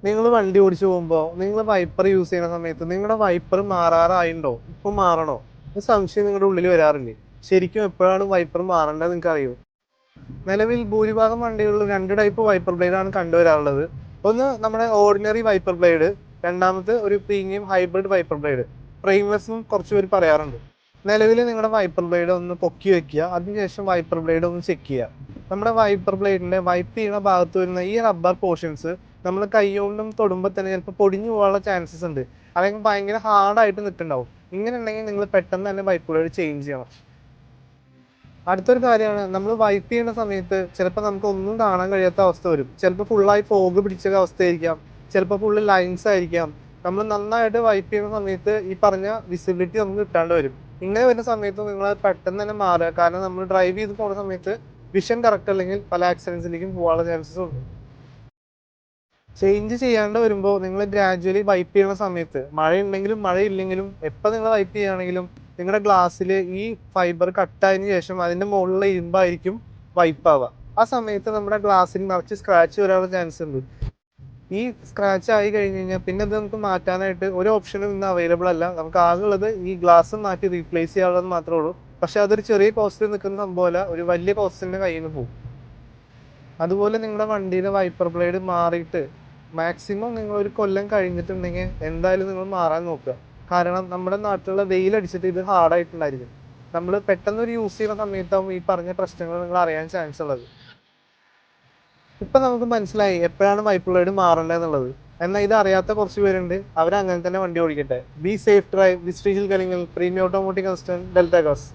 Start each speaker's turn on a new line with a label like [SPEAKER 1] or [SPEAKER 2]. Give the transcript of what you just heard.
[SPEAKER 1] നിങ്ങൾ വണ്ടി ഓടിച്ചു പോകുമ്പോൾ നിങ്ങൾ വൈപ്പർ യൂസ് ചെയ്യുന്ന സമയത്ത് നിങ്ങളുടെ വൈപ്പർ മാറാറായിണ്ടോ, ഇപ്പൊ മാറണോ, ഒരു സംശയം നിങ്ങളുടെ ഉള്ളിൽ വരാറില്ലേ? ശരിക്കും എപ്പോഴാണ് വൈപ്പർ മാറേണ്ടത് നിങ്ങൾക്ക് അറിയോ? നിലവിൽ ഭൂരിഭാഗം വണ്ടികളിലും രണ്ട് ടൈപ്പ് വൈപ്പർ ബ്ലേഡ് ആണ് കണ്ടുവരാറുള്ളത്. ഒന്ന് നമ്മുടെ ഓർഡിനറി വൈപ്പർ ബ്ലേഡ്, രണ്ടാമത് ഒരു premium hybrid wiper blade, frameless എന്നും കുറച്ച് പേര് പറയാറുണ്ട്. നിലവിൽ നിങ്ങളുടെ വൈപ്പർ ബ്ലേഡ് ഒന്ന് പൊക്കി വെക്കുക, അതിനുശേഷം വൈപ്പർ ബ്ലേഡ് ഒന്ന് ചെക്ക് ചെയ്യുക. നമ്മുടെ വൈപ്പർ ബ്ലേഡിന്റെ വൈപ്പ് ചെയ്യുന്ന ഭാഗത്ത് വരുന്ന ഈ റബ്ബർ പോർഷൻസ് നമ്മൾ കൈകൊണ്ടും തൊടുമ്പോൾ തന്നെ ചിലപ്പോൾ പൊടിഞ്ഞു പോകാനുള്ള ചാൻസസ് ഉണ്ട്, അല്ലെങ്കിൽ ഭയങ്കര ഹാർഡായിട്ട് നിൽക്കുന്നുണ്ടാവും. ഇങ്ങനെ ഉണ്ടെങ്കിൽ നിങ്ങൾ പെട്ടെന്ന് തന്നെ വൈപ്പർ ബ്ലേഡ് ചേഞ്ച് ചെയ്യണം. അടുത്തൊരു കാര്യമാണ്, നമ്മൾ വൈപ്പ് ചെയ്യുന്ന സമയത്ത് ചിലപ്പോൾ നമുക്ക് ഒന്നും കാണാൻ കഴിയാത്ത അവസ്ഥ വരും. ചിലപ്പോൾ ഫുള്ളായി ഫോഗ് പിടിച്ച അവസ്ഥയായിരിക്കാം, ചിലപ്പോൾ ഫുള്ള് ലൈൻസ് ആയിരിക്കാം. നമ്മൾ നന്നായിട്ട് വൈപ്പ് ചെയ്യുന്ന സമയത്ത് ഈ പറഞ്ഞ വിസിബിലിറ്റി നമുക്ക് കിട്ടാണ്ട് വരും. ഇങ്ങനെ വരുന്ന സമയത്ത് നിങ്ങൾ പെട്ടെന്ന് തന്നെ മാറുക, കാരണം നമ്മൾ ഡ്രൈവ് ചെയ്ത് പോകുന്ന സമയത്ത് വിഷൻ കറക്റ്റ് അല്ലെങ്കിൽ പല ആക്സിഡൻസിലേക്കും പോകാനുള്ള ചാൻസസ് ഉണ്ട്. ചേഞ്ച് ചെയ്യാണ്ട് വരുമ്പോൾ നിങ്ങൾ ഗ്രാജുവലി വൈപ്പ് ചെയ്യുന്ന സമയത്ത് മഴയുണ്ടെങ്കിലും മഴയില്ലെങ്കിലും എപ്പോൾ നിങ്ങൾ വൈപ്പ് ചെയ്യുകയാണെങ്കിലും നിങ്ങളുടെ ഗ്ലാസ്സിൽ ഈ ഫൈബർ കട്ടായതിനു ശേഷം അതിൻ്റെ മുകളിലുള്ള ഇരുമ്പായിരിക്കും വൈപ്പ് ആവുക. ആ സമയത്ത് നമ്മുടെ ഗ്ലാസ്സിൽ നിറച്ച് സ്ക്രാച്ച് വരാനുള്ള ചാൻസ് ഉണ്ട്. ഈ സ്ക്രാച്ച് ആയി കഴിഞ്ഞ് കഴിഞ്ഞാൽ പിന്നെ ഇത് നമുക്ക് മാറ്റാനായിട്ട് ഒരു ഓപ്ഷനും ഇന്ന് അവൈലബിൾ അല്ല. നമുക്ക് ആകെയുള്ളത് ഈ ഗ്ലാസ് മാറ്റി റീപ്ലേസ് ചെയ്യാനുള്ളത് മാത്രമേ ഉള്ളൂ. പക്ഷെ അതൊരു ചെറിയ കോസ്റ്റിൽ നിൽക്കുന്ന സംഭവമല്ല, ഒരു വലിയ കോസ്റ്റിൻ്റെ കയ്യിൽ നിന്ന് പോകും. അതുപോലെ നിങ്ങളുടെ വണ്ടിയുടെ വൈപ്പർ ബ്ലേഡ് മാറിയിട്ട് മാക്സിമം നിങ്ങൾ ഒരു കൊല്ലം കഴിഞ്ഞിട്ടുണ്ടെങ്കിൽ എന്തായാലും നിങ്ങൾ മാറാൻ നോക്കുക. കാരണം നമ്മുടെ നാട്ടിലുള്ള വെയിലടിച്ചിട്ട് ഇത് ഹാർഡായിട്ടുണ്ടായിരിക്കും. നമ്മൾ പെട്ടെന്ന് ഒരു യൂസ് ചെയ്യുന്ന സമയത്താവും ഈ പറഞ്ഞ പ്രശ്നങ്ങൾ നിങ്ങൾ അറിയാൻ ചാൻസ് ഉള്ളത്. ഇപ്പൊ നമുക്ക് മനസ്സിലായി എപ്പോഴാണ് വൈപ്പർ ബ്ലേഡ് മാറേണ്ടതെന്നുള്ളത്. എന്നാൽ ഇത് അറിയാത്ത കുറച്ച് പേരുണ്ട്, അവരങ്ങനെ തന്നെ വണ്ടി ഓടിക്കട്ടെ. Be safe, drive, this diesel Kalingal, premium automotive consultant, delta Gauss.